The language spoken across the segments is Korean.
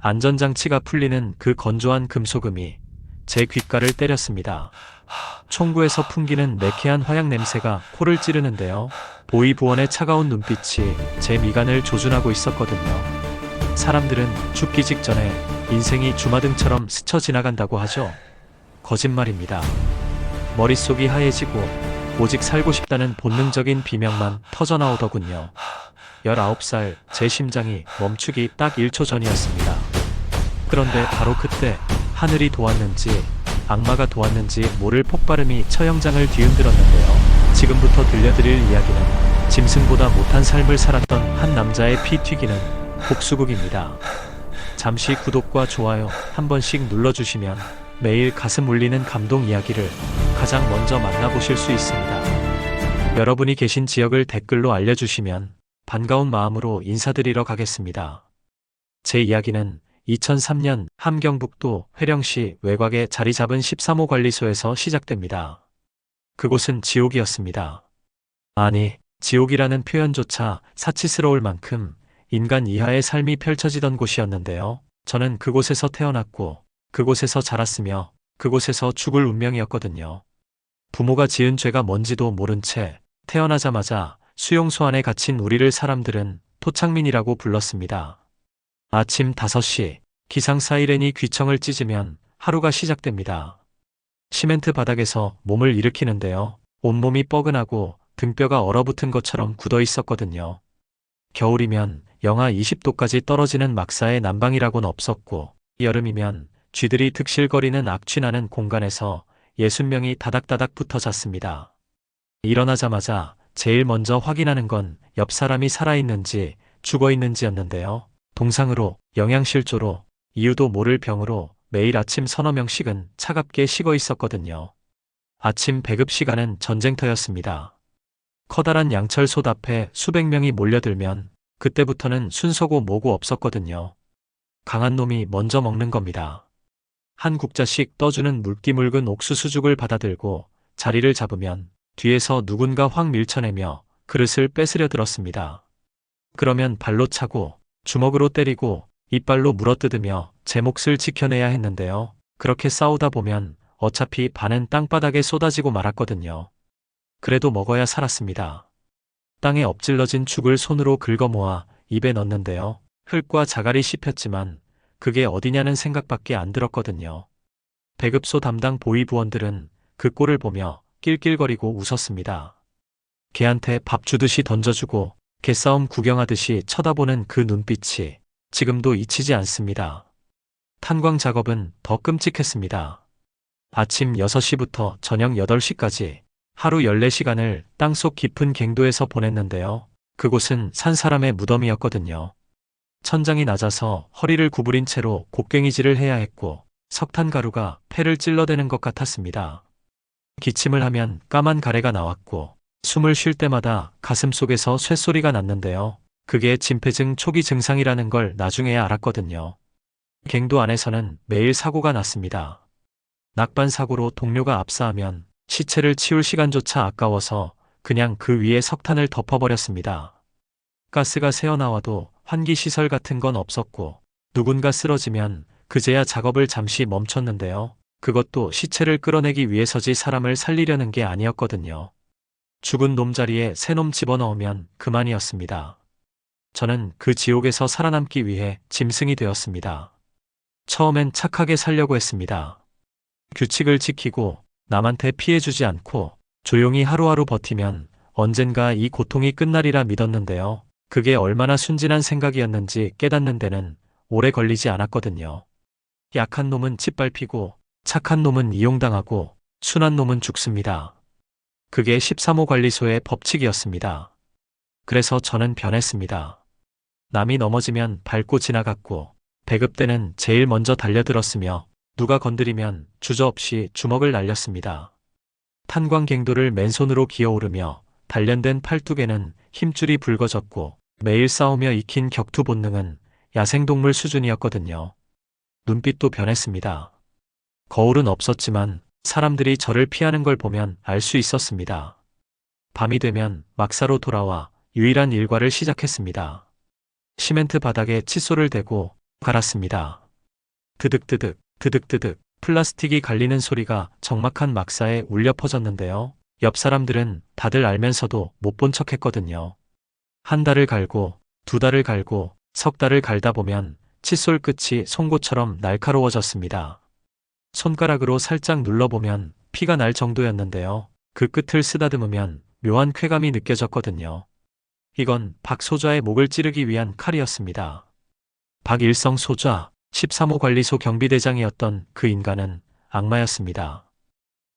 안전장치가 풀리는 그 건조한 금소금이 제 귓가를 때렸습니다. 총구에서 풍기는 매캐한 화약 냄새가 코를 찌르는데요. 보이 부원의 차가운 눈빛이 제 미간을 조준하고 있었거든요. 사람들은 죽기 직전에 인생이 주마등처럼 스쳐 지나간다고 하죠. 거짓말입니다. 머릿속이 하얘지고 오직 살고 싶다는 본능적인 비명만 터져나오더군요. 19살 제 심장이 멈추기 딱 1초 전이었습니다. 그런데 바로 그때 하늘이 도왔는지 악마가 도왔는지 모를 폭발음이 처형장을 뒤흔들었는데요. 지금부터 들려드릴 이야기는 짐승보다 못한 삶을 살았던 한 남자의 피 튀기는 복수극입니다. 잠시 구독과 좋아요 한 번씩 눌러주시면 매일 가슴 울리는 감동 이야기를 가장 먼저 만나보실 수 있습니다. 여러분이 계신 지역을 댓글로 알려주시면 반가운 마음으로 인사드리러 가겠습니다. 제 이야기는 2003년 함경북도 회령시 외곽에 자리 잡은 13호 관리소에서 시작됩니다. 그곳은 지옥이었습니다. 아니, 지옥이라는 표현조차 사치스러울 만큼 인간 이하의 삶이 펼쳐지던 곳이었는데요. 저는 그곳에서 태어났고 그곳에서 자랐으며 그곳에서 죽을 운명이었거든요. 부모가 지은 죄가 뭔지도 모른 채 태어나자마자 수용소 안에 갇힌 우리를 사람들은 토착민이라고 불렀습니다. 아침 5시 기상 사이렌이 귀청을 찢으면 하루가 시작됩니다. 시멘트 바닥에서 몸을 일으키는데요. 온몸이 뻐근하고 등뼈가 얼어붙은 것처럼 굳어 있었거든요. 겨울이면 영하 20도까지 떨어지는 막사의 난방이라고는 없었고 여름이면 쥐들이 득실거리는 악취나는 공간에서 60명이 다닥다닥 붙어 잤습니다. 일어나자마자 제일 먼저 확인하는 건 옆 사람이 살아있는지 죽어있는지였는데요. 동상으로, 영양실조로, 이유도 모를 병으로 매일 아침 서너 명씩은 차갑게 식어 있었거든요. 아침 배급 시간은 전쟁터였습니다. 커다란 양철솥 앞에 수백 명이 몰려들면 그때부터는 순서고 뭐고 없었거든요. 강한 놈이 먼저 먹는 겁니다. 한 국자씩 떠주는 물기 묽은 옥수수죽을 받아들고 자리를 잡으면 뒤에서 누군가 확 밀쳐내며 그릇을 뺏으려 들었습니다. 그러면 발로 차고 주먹으로 때리고 이빨로 물어뜯으며 제 몫을 지켜내야 했는데요. 그렇게 싸우다 보면 어차피 반은 땅바닥에 쏟아지고 말았거든요. 그래도 먹어야 살았습니다. 땅에 엎질러진 죽을 손으로 긁어 모아 입에 넣는데요. 흙과 자갈이 씹혔지만 그게 어디냐는 생각밖에 안 들었거든요. 배급소 담당 보이부원들은 그 꼴을 보며 낄낄거리고 웃었습니다. 개한테 밥 주듯이 던져주고 개싸움 구경하듯이 쳐다보는 그 눈빛이 지금도 잊히지 않습니다. 탄광 작업은 더 끔찍했습니다. 아침 6시부터 저녁 8시까지 하루 14시간을 땅속 깊은 갱도에서 보냈는데요. 그곳은 산 사람의 무덤이었거든요. 천장이 낮아서 허리를 구부린 채로 곡괭이질을 해야 했고 석탄가루가 폐를 찔러대는 것 같았습니다. 기침을 하면 까만 가래가 나왔고 숨을 쉴 때마다 가슴속에서 쇳소리가 났는데요. 그게 심폐증 초기 증상이라는 걸 나중에야 알았거든요. 갱도 안에서는 매일 사고가 났습니다. 낙반 사고로 동료가 압사하면 시체를 치울 시간조차 아까워서 그냥 그 위에 석탄을 덮어버렸습니다. 가스가 새어나와도 환기시설 같은 건 없었고 누군가 쓰러지면 그제야 작업을 잠시 멈췄는데요. 그것도 시체를 끌어내기 위해서지 사람을 살리려는 게 아니었거든요. 죽은 놈 자리에 새 놈 집어넣으면 그만이었습니다. 저는 그 지옥에서 살아남기 위해 짐승이 되었습니다. 처음엔 착하게 살려고 했습니다. 규칙을 지키고 남한테 피해주지 않고 조용히 하루하루 버티면 언젠가 이 고통이 끝나리라 믿었는데요. 그게 얼마나 순진한 생각이었는지 깨닫는 데는 오래 걸리지 않았거든요. 약한 놈은 짓밟히고 착한 놈은 이용당하고 순한 놈은 죽습니다. 그게 13호 관리소의 법칙이었습니다. 그래서 저는 변했습니다. 남이 넘어지면 밟고 지나갔고 배급 때는 제일 먼저 달려들었으며 누가 건드리면 주저없이 주먹을 날렸습니다. 탄광갱도를 맨손으로 기어오르며 단련된 팔뚝에는 힘줄이 붉어졌고 매일 싸우며 익힌 격투 본능은 야생동물 수준이었거든요. 눈빛도 변했습니다. 거울은 없었지만 사람들이 저를 피하는 걸 보면 알 수 있었습니다. 밤이 되면 막사로 돌아와 유일한 일과를 시작했습니다. 시멘트 바닥에 칫솔을 대고 갈았습니다. 드득드득, 드득드득, 플라스틱이 갈리는 소리가 적막한 막사에 울려 퍼졌는데요. 옆 사람들은 다들 알면서도 못 본 척 했거든요. 한 달을 갈고, 두 달을 갈고, 석 달을 갈다 보면 칫솔 끝이 송곳처럼 날카로워졌습니다. 손가락으로 살짝 눌러보면 피가 날 정도였는데요. 그 끝을 쓰다듬으면 묘한 쾌감이 느껴졌거든요. 이건 박소좌의 목을 찌르기 위한 칼이었습니다. 박일성 소좌, 13호 관리소 경비대장이었던 그 인간은 악마였습니다.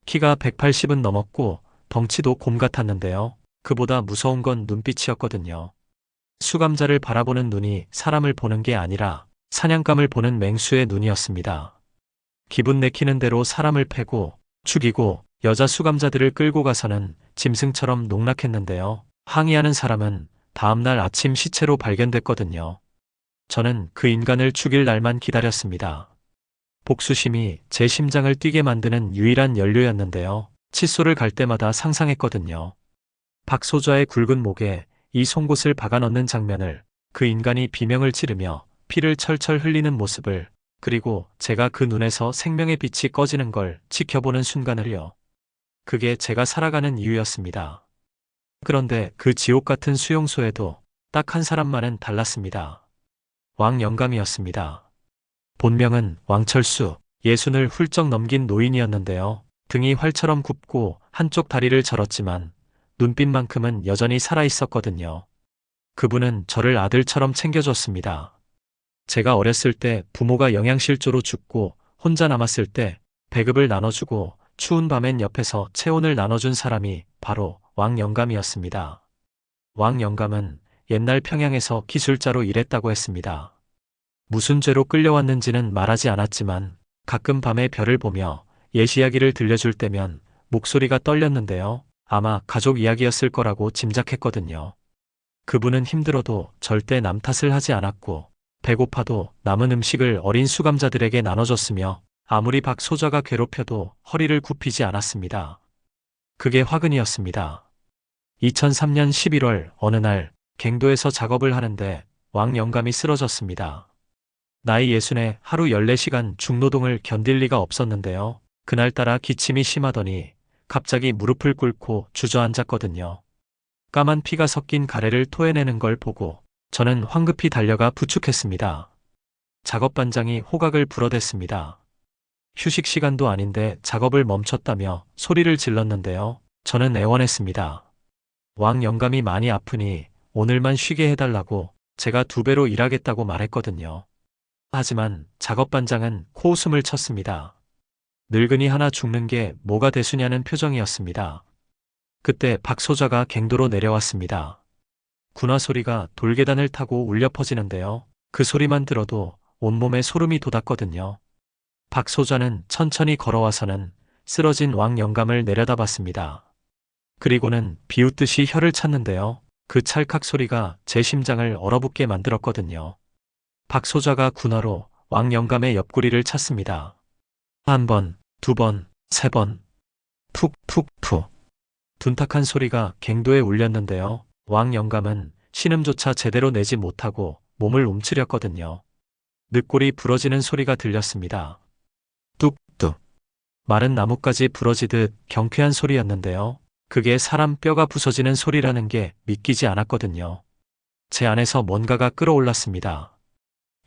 키가 180은 넘었고 덩치도 곰 같았는데요. 그보다 무서운 건 눈빛이었거든요. 수감자를 바라보는 눈이 사람을 보는 게 아니라 사냥감을 보는 맹수의 눈이었습니다. 기분 내키는 대로 사람을 패고 죽이고 여자 수감자들을 끌고 가서는 짐승처럼 농락했는데요. 항의하는 사람은 다음날 아침 시체로 발견됐거든요. 저는 그 인간을 죽일 날만 기다렸습니다. 복수심이 제 심장을 뛰게 만드는 유일한 연료였는데요. 칫솔을 갈 때마다 상상했거든요. 박소좌의 굵은 목에 이 송곳을 박아 넣는 장면을, 그 인간이 비명을 지르며 피를 철철 흘리는 모습을, 그리고 제가 그 눈에서 생명의 빛이 꺼지는 걸 지켜보는 순간을요. 그게 제가 살아가는 이유였습니다. 그런데 그 지옥 같은 수용소에도 딱 한 사람만은 달랐습니다. 왕영감이었습니다. 본명은 왕철수, 60을 훌쩍 넘긴 노인이었는데요. 등이 활처럼 굽고 한쪽 다리를 절었지만 눈빛만큼은 여전히 살아있었거든요. 그분은 저를 아들처럼 챙겨줬습니다. 제가 어렸을 때 부모가 영양실조로 죽고 혼자 남았을 때 배급을 나눠주고 추운 밤엔 옆에서 체온을 나눠준 사람이 바로 왕영감이었습니다. 왕영감은 옛날 평양에서 기술자로 일했다고 했습니다. 무슨 죄로 끌려왔는지는 말하지 않았지만 가끔 밤에 별을 보며 옛 이야기를 들려줄 때면 목소리가 떨렸는데요. 아마 가족 이야기였을 거라고 짐작했거든요. 그분은 힘들어도 절대 남 탓을 하지 않았고 배고파도 남은 음식을 어린 수감자들에게 나눠줬으며 아무리 박소좌가 괴롭혀도 허리를 굽히지 않았습니다. 그게 화근이었습니다. 2003년 11월 어느 날 갱도에서 작업을 하는데 왕영감이 쓰러졌습니다. 나이 60에 하루 14시간 중노동을 견딜 리가 없었는데요. 그날따라 기침이 심하더니 갑자기 무릎을 꿇고 주저앉았거든요. 까만 피가 섞인 가래를 토해내는 걸 보고 저는 황급히 달려가 부축했습니다. 작업반장이 호각을 불어댔습니다. 휴식 시간도 아닌데 작업을 멈췄다며 소리를 질렀는데요. 저는 애원했습니다. 왕영감이 많이 아프니 오늘만 쉬게 해달라고 제가 2배로 일하겠다고 말했거든요. 하지만 작업반장은 코웃음을 쳤습니다. 늙은이 하나 죽는 게 뭐가 대수냐는 표정이었습니다. 그때 박소좌가 갱도로 내려왔습니다. 군화 소리가 돌계단을 타고 울려 퍼지는데요. 그 소리만 들어도 온몸에 소름이 돋았거든요. 박소좌는 천천히 걸어와서는 쓰러진 왕영감을 내려다봤습니다. 그리고는 비웃듯이 혀를 찼는데요. 그 찰칵 소리가 제 심장을 얼어붙게 만들었거든요. 박소좌가 군화로 왕영감의 옆구리를 찼습니다. 1번, 2번, 3번. 푹푹푹. 둔탁한 소리가 갱도에 울렸는데요. 왕영감은 신음조차 제대로 내지 못하고 몸을 움츠렸거든요. 늑골이 부러지는 소리가 들렸습니다. 뚝뚝. 마른 나뭇가지 부러지듯 경쾌한 소리였는데요. 그게 사람 뼈가 부서지는 소리라는 게 믿기지 않았거든요. 제 안에서 뭔가가 끌어올랐습니다.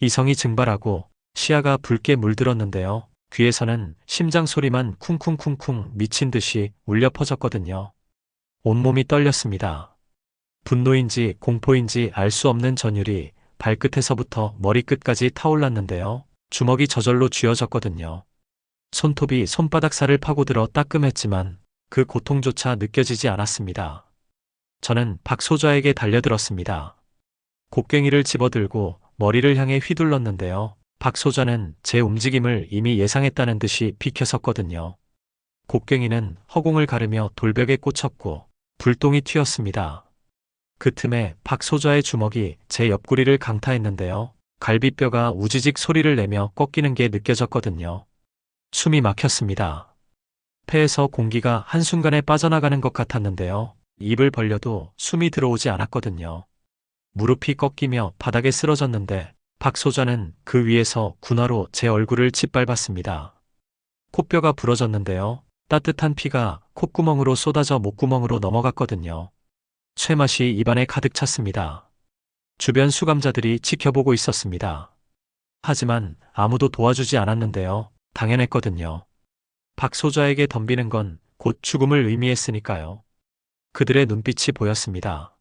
이성이 증발하고 시야가 붉게 물들었는데요. 귀에서는 심장 소리만 쿵쿵쿵쿵 미친 듯이 울려 퍼졌거든요. 온몸이 떨렸습니다. 분노인지 공포인지 알 수 없는 전율이 발끝에서부터 머리끝까지 타올랐는데요. 주먹이 저절로 쥐어졌거든요. 손톱이 손바닥 살을 파고들어 따끔했지만 그 고통조차 느껴지지 않았습니다. 저는 박소좌에게 달려들었습니다. 곡괭이를 집어들고 머리를 향해 휘둘렀는데요. 박소좌는 제 움직임을 이미 예상했다는 듯이 비켜섰거든요. 곡괭이는 허공을 가르며 돌벽에 꽂혔고 불똥이 튀었습니다. 그 틈에 박소좌의 주먹이 제 옆구리를 강타했는데요. 갈비뼈가 우지직 소리를 내며 꺾이는 게 느껴졌거든요. 숨이 막혔습니다. 폐에서 공기가 한순간에 빠져나가는 것 같았는데요. 입을 벌려도 숨이 들어오지 않았거든요. 무릎이 꺾이며 바닥에 쓰러졌는데 박소자는 그 위에서 군화로 제 얼굴을 짓밟았습니다. 코뼈가 부러졌는데요. 따뜻한 피가 콧구멍으로 쏟아져 목구멍으로 넘어갔거든요. 쇠맛이 입안에 가득 찼습니다. 주변 수감자들이 지켜보고 있었습니다. 하지만 아무도 도와주지 않았는데요. 당연했거든요. 박소자에게 덤비는 건 곧 죽음을 의미했으니까요. 그들의 눈빛이 보였습니다.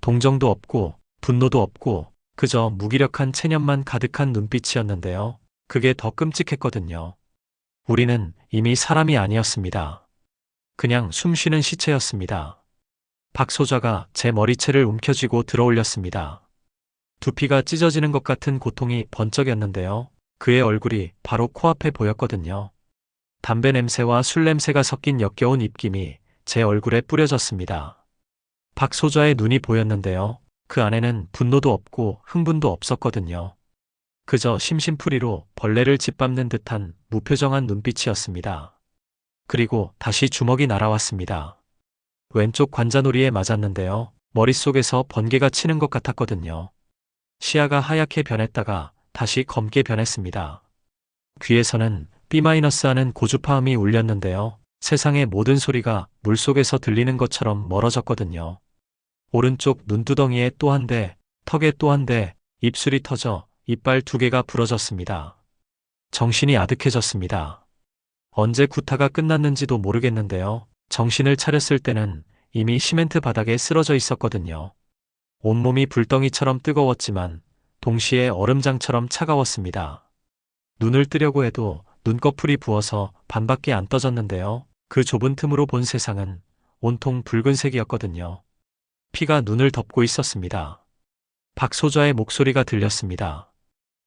동정도 없고 분노도 없고 그저 무기력한 체념만 가득한 눈빛이었는데요. 그게 더 끔찍했거든요. 우리는 이미 사람이 아니었습니다. 그냥 숨쉬는 시체였습니다. 박소자가 제 머리채를 움켜쥐고 들어올렸습니다. 두피가 찢어지는 것 같은 고통이 번쩍였는데요. 그의 얼굴이 바로 코앞에 보였거든요. 담배 냄새와 술 냄새가 섞인 역겨운 입김이 제 얼굴에 뿌려졌습니다. 박소자의 눈이 보였는데요. 그 안에는 분노도 없고 흥분도 없었거든요. 그저 심심풀이로 벌레를 짓밟는 듯한 무표정한 눈빛이었습니다. 그리고 다시 주먹이 날아왔습니다. 왼쪽 관자놀이에 맞았는데요. 머릿속에서 번개가 치는 것 같았거든요. 시야가 하얗게 변했다가 다시 검게 변했습니다. 귀에서는 B-하는 고주파음이 울렸는데요. 세상의 모든 소리가 물속에서 들리는 것처럼 멀어졌거든요. 오른쪽 눈두덩이에 또 한 대, 턱에 또 한 대, 입술이 터져 이빨 2개가 부러졌습니다. 정신이 아득해졌습니다. 언제 구타가 끝났는지도 모르겠는데요. 정신을 차렸을 때는 이미 시멘트 바닥에 쓰러져 있었거든요. 온몸이 불덩이처럼 뜨거웠지만 동시에 얼음장처럼 차가웠습니다. 눈을 뜨려고 해도 눈꺼풀이 부어서 반밖에 안 떠졌는데요. 그 좁은 틈으로 본 세상은 온통 붉은색이었거든요. 피가 눈을 덮고 있었습니다. 박소자의 목소리가 들렸습니다.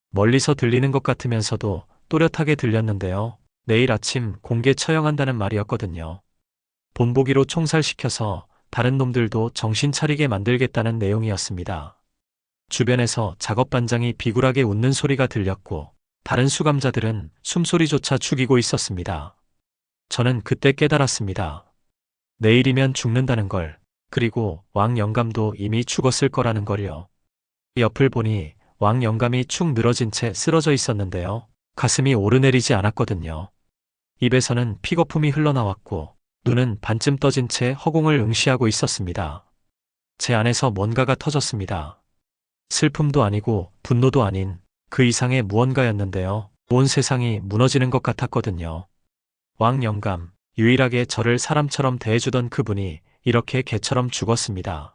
멀리서 들리는 것 같으면서도 또렷하게 들렸는데요. 내일 아침 공개 처형한다는 말이었거든요. 본보기로 총살시켜서 다른 놈들도 정신 차리게 만들겠다는 내용이었습니다. 주변에서 작업반장이 비굴하게 웃는 소리가 들렸고 다른 수감자들은 숨소리조차 죽이고 있었습니다. 저는 그때 깨달았습니다. 내일이면 죽는다는 걸, 그리고 왕 영감도 이미 죽었을 거라는 걸요. 옆을 보니 왕 영감이 축 늘어진 채 쓰러져 있었는데요. 가슴이 오르내리지 않았거든요. 입에서는 피거품이 흘러나왔고 눈은 반쯤 떠진 채 허공을 응시하고 있었습니다. 제 안에서 뭔가가 터졌습니다. 슬픔도 아니고 분노도 아닌 그 이상의 무언가였는데요. 온 세상이 무너지는 것 같았거든요. 왕 영감, 유일하게 저를 사람처럼 대해주던 그분이 이렇게 개처럼 죽었습니다.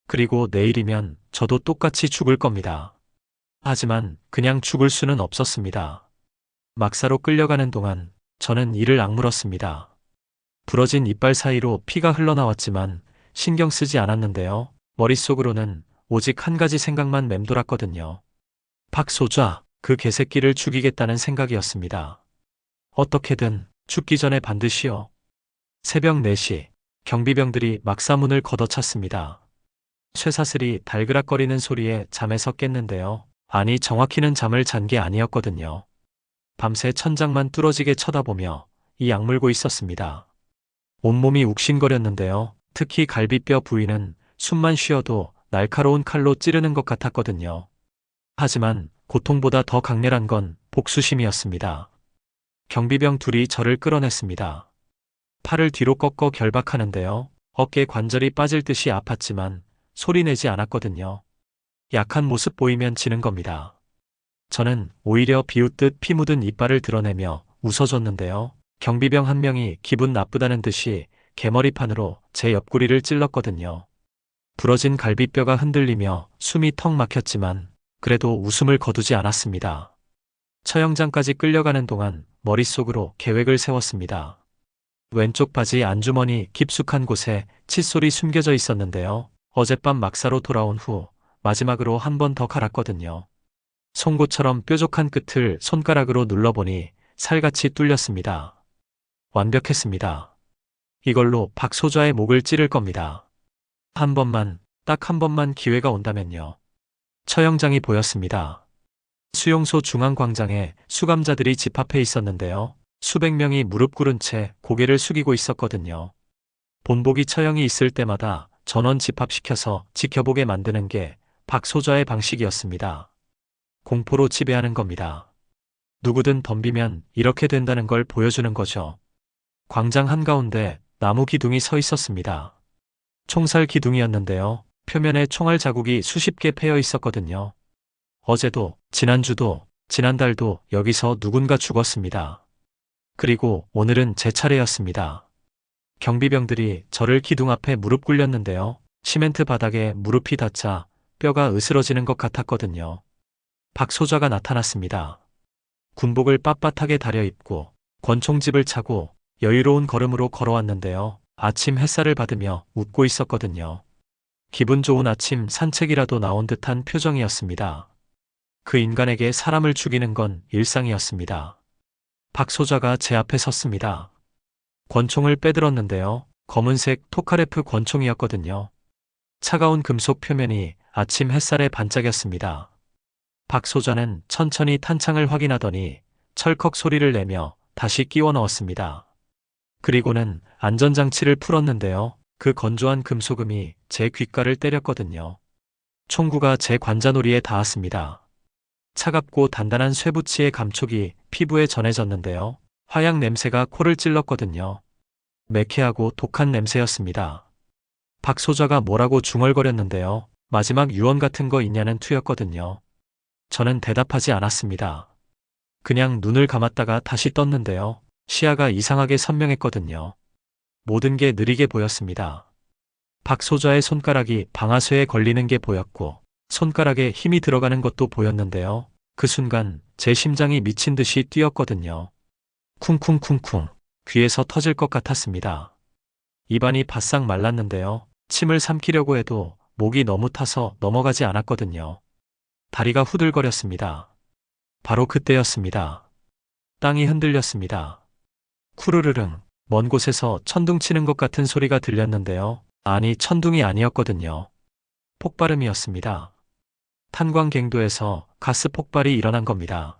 그리고 내일이면 저도 똑같이 죽을 겁니다. 하지만 그냥 죽을 수는 없었습니다. 막사로 끌려가는 동안 저는 이를 악물었습니다. 부러진 이빨 사이로 피가 흘러나왔지만 신경 쓰지 않았는데요. 머릿속으로는 오직 한 가지 생각만 맴돌았거든요. 박소자, 그 개새끼를 죽이겠다는 생각이었습니다. 어떻게든 죽기 전에 반드시요. 새벽 4시, 경비병들이 막사문을 걷어찼습니다. 쇠사슬이 달그락거리는 소리에 잠에서 깼는데요. 아니, 정확히는 잠을 잔 게 아니었거든요. 밤새 천장만 뚫어지게 쳐다보며 이 악물고 있었습니다. 온몸이 욱신거렸는데요. 특히 갈비뼈 부위는 숨만 쉬어도 날카로운 칼로 찌르는 것 같았거든요. 하지만 고통보다 더 강렬한 건 복수심이었습니다. 경비병 둘이 저를 끌어냈습니다. 팔을 뒤로 꺾어 결박하는데요. 어깨 관절이 빠질 듯이 아팠지만 소리내지 않았거든요. 약한 모습 보이면 지는 겁니다. 저는 오히려 비웃듯 피 묻은 이빨을 드러내며 웃어줬는데요. 경비병 한 명이 기분 나쁘다는 듯이 개머리판으로 제 옆구리를 찔렀거든요. 부러진 갈비뼈가 흔들리며 숨이 턱 막혔지만 그래도 웃음을 거두지 않았습니다. 처형장까지 끌려가는 동안 머릿속으로 계획을 세웠습니다. 왼쪽 바지 안주머니 깊숙한 곳에 칫솔이 숨겨져 있었는데요. 어젯밤 막사로 돌아온 후 마지막으로 한 번 더 갈았거든요. 송곳처럼 뾰족한 끝을 손가락으로 눌러보니 살같이 뚫렸습니다. 완벽했습니다. 이걸로 박소자의 목을 찌를 겁니다. 한 번만, 딱 한 번만 기회가 온다면요. 처형장이 보였습니다. 수용소 중앙광장에 수감자들이 집합해 있었는데요. 수백 명이 무릎 꿇은 채 고개를 숙이고 있었거든요. 본보기 처형이 있을 때마다 전원 집합시켜서 지켜보게 만드는 게 박소자의 방식이었습니다. 공포로 지배하는 겁니다. 누구든 덤비면 이렇게 된다는 걸 보여주는 거죠. 광장 한가운데 나무 기둥이 서 있었습니다. 총살 기둥이었는데요. 표면에 총알 자국이 수십 개 패여 있었거든요. 어제도, 지난주도, 지난달도 여기서 누군가 죽었습니다. 그리고 오늘은 제 차례였습니다. 경비병들이 저를 기둥 앞에 무릎 꿇렸는데요. 시멘트 바닥에 무릎이 닿자 뼈가 으스러지는 것 같았거든요. 박 소좌가 나타났습니다. 군복을 빳빳하게 다려입고 권총집을 차고 여유로운 걸음으로 걸어왔는데요. 아침 햇살을 받으며 웃고 있었거든요. 기분 좋은 아침 산책이라도 나온 듯한 표정이었습니다. 그 인간에게 사람을 죽이는 건 일상이었습니다. 박 소좌가 제 앞에 섰습니다. 권총을 빼들었는데요. 검은색 토카레프 권총이었거든요. 차가운 금속 표면이 아침 햇살에 반짝였습니다. 박 소좌는 천천히 탄창을 확인하더니 철컥 소리를 내며 다시 끼워 넣었습니다. 그리고는 안전장치를 풀었는데요. 그 건조한 금속음이 제 귓가를 때렸거든요. 총구가 제 관자놀이에 닿았습니다. 차갑고 단단한 쇠붙이의 감촉이 피부에 전해졌는데요. 화약 냄새가 코를 찔렀거든요. 매캐하고 독한 냄새였습니다. 박 소좌가 뭐라고 중얼거렸는데요. 마지막 유언 같은 거 있냐는 투였거든요. 저는 대답하지 않았습니다. 그냥 눈을 감았다가 다시 떴는데요. 시야가 이상하게 선명했거든요. 모든 게 느리게 보였습니다. 박 소좌의 손가락이 방아쇠에 걸리는 게 보였고 손가락에 힘이 들어가는 것도 보였는데요. 그 순간 제 심장이 미친 듯이 뛰었거든요. 쿵쿵쿵쿵 귀에서 터질 것 같았습니다. 입안이 바싹 말랐는데요. 침을 삼키려고 해도 목이 너무 타서 넘어가지 않았거든요. 다리가 후들거렸습니다. 바로 그때였습니다. 땅이 흔들렸습니다. 쿠르르릉 먼 곳에서 천둥 치는 것 같은 소리가 들렸는데요. 아니, 천둥이 아니었거든요. 폭발음이었습니다. 탄광갱도에서 가스 폭발이 일어난 겁니다.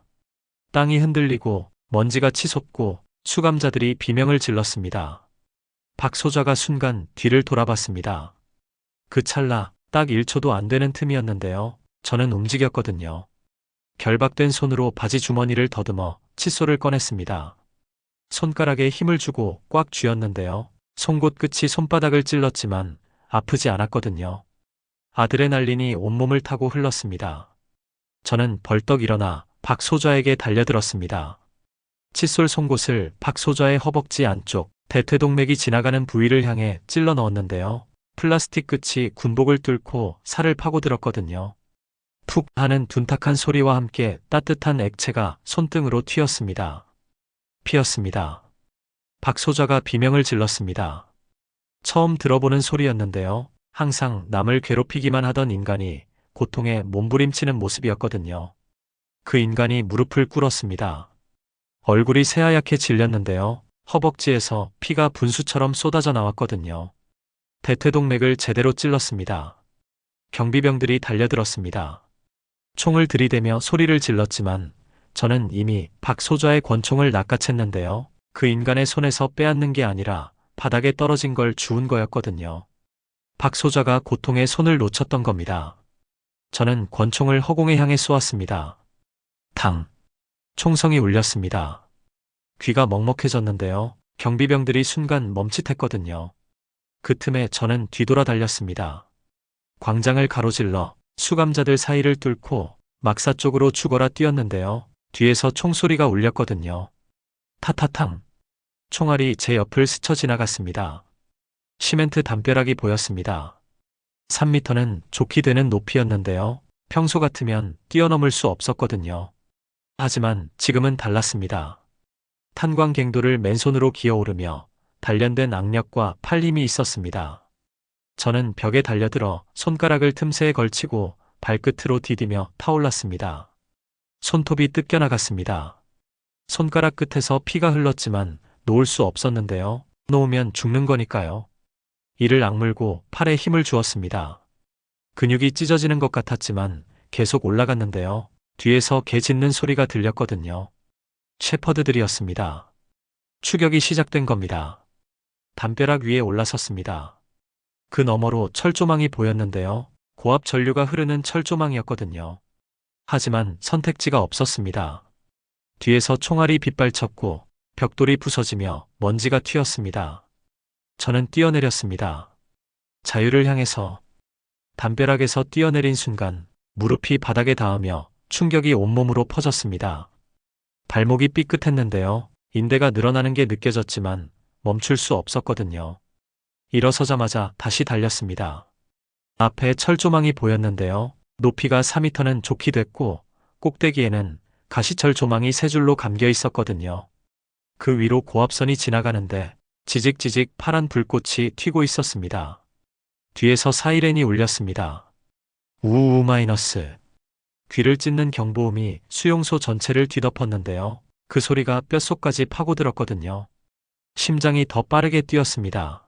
땅이 흔들리고 먼지가 치솟고 수감자들이 비명을 질렀습니다. 박 소좌가 순간 뒤를 돌아봤습니다. 그 찰나 딱 1초도 안 되는 틈이었는데요. 저는 움직였거든요. 결박된 손으로 바지 주머니를 더듬어 칫솔을 꺼냈습니다. 손가락에 힘을 주고 꽉 쥐었는데요. 송곳 끝이 손바닥을 찔렀지만 아프지 않았거든요. 아드레날린이 온몸을 타고 흘렀습니다. 저는 벌떡 일어나 박 소좌에게 달려들었습니다. 칫솔 송곳을 박 소좌의 허벅지 안쪽 대퇴동맥이 지나가는 부위를 향해 찔러 넣었는데요. 플라스틱 끝이 군복을 뚫고 살을 파고들었거든요. 푹 하는 둔탁한 소리와 함께 따뜻한 액체가 손등으로 튀었습니다. 피었습니다. 박 소좌가 비명을 질렀습니다. 처음 들어보는 소리였는데요. 항상 남을 괴롭히기만 하던 인간이 고통에 몸부림치는 모습이었거든요. 그 인간이 무릎을 꿇었습니다. 얼굴이 새하얗게 질렸는데요. 허벅지에서 피가 분수처럼 쏟아져 나왔거든요. 대퇴동맥을 제대로 찔렀습니다. 경비병들이 달려들었습니다. 총을 들이대며 소리를 질렀지만 저는 이미 박 소좌의 권총을 낚아챘는데요. 그 인간의 손에서 빼앗는 게 아니라 바닥에 떨어진 걸 주운 거였거든요. 박 소좌가 고통에 손을 놓쳤던 겁니다. 저는 권총을 허공에 향해 쏘았습니다. 탕! 총성이 울렸습니다. 귀가 먹먹해졌는데요. 경비병들이 순간 멈칫했거든요. 그 틈에 저는 뒤돌아 달렸습니다. 광장을 가로질러 수감자들 사이를 뚫고 막사 쪽으로 죽어라 뛰었는데요. 뒤에서 총소리가 울렸거든요. 타타탕! 총알이 제 옆을 스쳐 지나갔습니다. 시멘트 담벼락이 보였습니다. 3미터는 좋게 되는 높이였는데요. 평소 같으면 뛰어넘을 수 없었거든요. 하지만 지금은 달랐습니다. 탄광갱도를 맨손으로 기어오르며 단련된 악력과 팔힘이 있었습니다. 저는 벽에 달려들어 손가락을 틈새에 걸치고 발끝으로 디디며 타올랐습니다. 손톱이 뜯겨나갔습니다. 손가락 끝에서 피가 흘렀지만 놓을 수 없었는데요. 놓으면 죽는 거니까요. 이를 악물고 팔에 힘을 주었습니다. 근육이 찢어지는 것 같았지만 계속 올라갔는데요. 뒤에서 개 짖는 소리가 들렸거든요. 셰퍼드들이었습니다. 추격이 시작된 겁니다. 담벼락 위에 올라섰습니다. 그 너머로 철조망이 보였는데요. 고압 전류가 흐르는 철조망이었거든요. 하지만 선택지가 없었습니다. 뒤에서 총알이 빗발쳤고 벽돌이 부서지며 먼지가 튀었습니다. 저는 뛰어내렸습니다. 자유를 향해서. 담벼락에서 뛰어내린 순간 무릎이 바닥에 닿으며 충격이 온몸으로 퍼졌습니다. 발목이 삐끗했는데요. 인대가 늘어나는 게 느껴졌지만 멈출 수 없었거든요. 일어서자마자 다시 달렸습니다. 앞에 철조망이 보였는데요. 높이가 4m는 좋게 됐고 꼭대기에는 가시철 조망이 세 줄로 감겨 있었거든요. 그 위로 고압선이 지나가는데 지직지직 파란 불꽃이 튀고 있었습니다. 뒤에서 사이렌이 울렸습니다. 우우우 마이너스. 귀를 찢는 경보음이 수용소 전체를 뒤덮었는데요. 그 소리가 뼛속까지 파고들었거든요. 심장이 더 빠르게 뛰었습니다.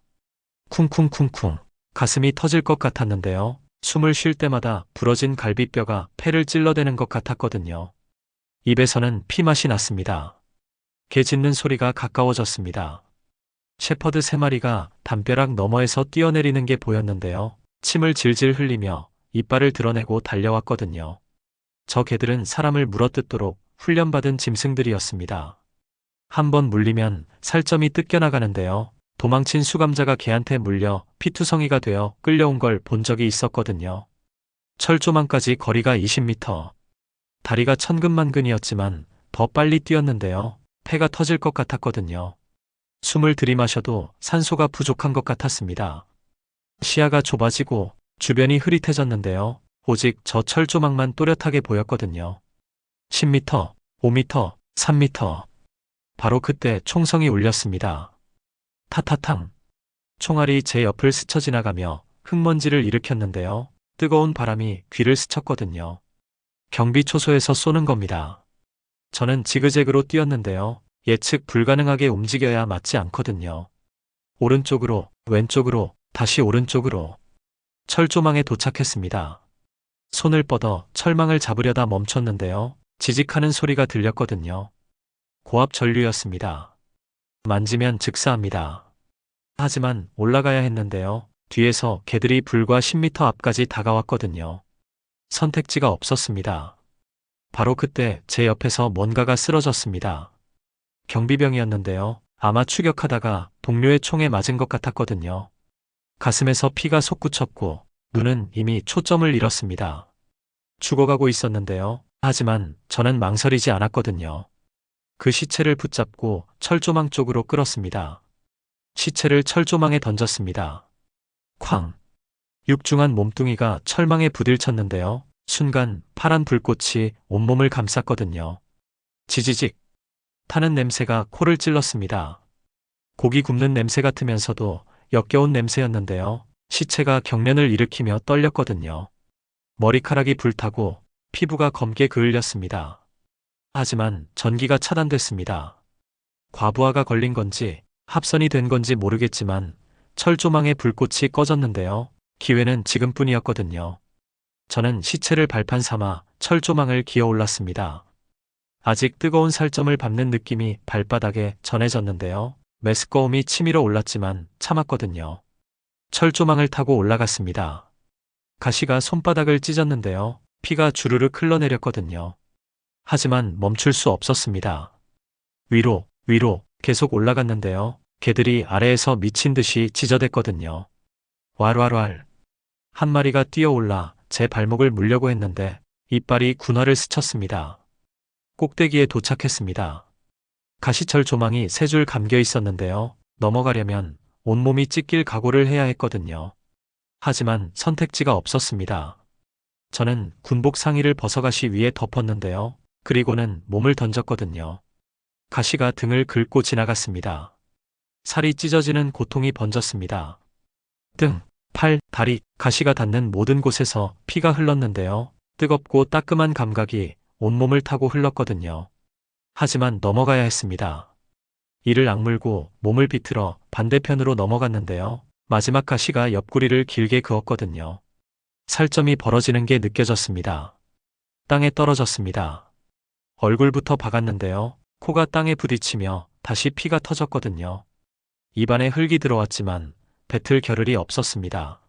쿵쿵쿵쿵. 가슴이 터질 것 같았는데요. 숨을 쉴 때마다 부러진 갈비뼈가 폐를 찔러대는 것 같았거든요. 입에서는 피맛이 났습니다. 개 짖는 소리가 가까워졌습니다. 셰퍼드 3마리가 담벼락 너머에서 뛰어내리는 게 보였는데요. 침을 질질 흘리며 이빨을 드러내고 달려왔거든요. 저 개들은 사람을 물어뜯도록 훈련받은 짐승들이었습니다. 한번 물리면 살점이 뜯겨나가는데요. 도망친 수감자가 개한테 물려 피투성이가 되어 끌려온 걸 본 적이 있었거든요. 철조망까지 거리가 20m. 다리가 천근만근이었지만 더 빨리 뛰었는데요. 폐가 터질 것 같았거든요. 숨을 들이마셔도 산소가 부족한 것 같았습니다. 시야가 좁아지고 주변이 흐릿해졌는데요. 오직 저 철조망만 또렷하게 보였거든요. 10m, 5m, 3m. 바로 그때 총성이 울렸습니다. 타타탕. 총알이 제 옆을 스쳐 지나가며 흙먼지를 일으켰는데요. 뜨거운 바람이 귀를 스쳤거든요. 경비 초소에서 쏘는 겁니다. 저는 지그재그로 뛰었는데요. 예측 불가능하게 움직여야 맞지 않거든요. 오른쪽으로, 왼쪽으로, 다시 오른쪽으로. 철조망에 도착했습니다. 손을 뻗어 철망을 잡으려다 멈췄는데요. 지직하는 소리가 들렸거든요. 고압 전류였습니다. 만지면 즉사합니다. 하지만 올라가야 했는데요. 뒤에서 개들이 불과 10m 앞까지 다가왔거든요. 선택지가 없었습니다. 바로 그때 제 옆에서 뭔가가 쓰러졌습니다. 경비병이었는데요. 아마 추격하다가 동료의 총에 맞은 것 같았거든요. 가슴에서 피가 솟구쳤고 눈은 이미 초점을 잃었습니다. 죽어가고 있었는데요. 하지만 저는 망설이지 않았거든요. 그 시체를 붙잡고 철조망 쪽으로 끌었습니다. 시체를 철조망에 던졌습니다. 쾅! 육중한 몸뚱이가 철망에 부딪혔는데요. 순간 파란 불꽃이 온몸을 감쌌거든요. 지지직! 타는 냄새가 코를 찔렀습니다. 고기 굽는 냄새 같으면서도 역겨운 냄새였는데요. 시체가 경련을 일으키며 떨렸거든요. 머리카락이 불타고 피부가 검게 그을렸습니다. 하지만 전기가 차단됐습니다. 과부하가 걸린 건지 합선이 된 건지 모르겠지만 철조망의 불꽃이 꺼졌는데요. 기회는 지금뿐이었거든요. 저는 시체를 발판 삼아 철조망을 기어 올랐습니다. 아직 뜨거운 살점을 밟는 느낌이 발바닥에 전해졌는데요. 메스꺼움이 치밀어 올랐지만 참았거든요. 철조망을 타고 올라갔습니다. 가시가 손바닥을 찢었는데요. 피가 주르륵 흘러내렸거든요. 하지만 멈출 수 없었습니다. 위로, 위로 계속 올라갔는데요. 개들이 아래에서 미친 듯이 짖어댔거든요. 왈왈왈. 한 마리가 뛰어올라 제 발목을 물려고 했는데 이빨이 군화를 스쳤습니다. 꼭대기에 도착했습니다. 가시철 조망이 세 줄 감겨 있었는데요. 넘어가려면 온몸이 찢길 각오를 해야 했거든요. 하지만 선택지가 없었습니다. 저는 군복 상의를 벗어가시 위에 덮었는데요. 그리고는 몸을 던졌거든요. 가시가 등을 긁고 지나갔습니다. 살이 찢어지는 고통이 번졌습니다. 등, 팔, 다리, 가시가 닿는 모든 곳에서 피가 흘렀는데요. 뜨겁고 따끔한 감각이 온몸을 타고 흘렀거든요. 하지만 넘어가야 했습니다. 이를 악물고 몸을 비틀어 반대편으로 넘어갔는데요. 마지막 가시가 옆구리를 길게 그었거든요. 살점이 벌어지는 게 느껴졌습니다. 땅에 떨어졌습니다. 얼굴부터 박았는데요. 코가 땅에 부딪히며 다시 피가 터졌거든요. 입안에 흙이 들어왔지만 뱉을 겨를이 없었습니다.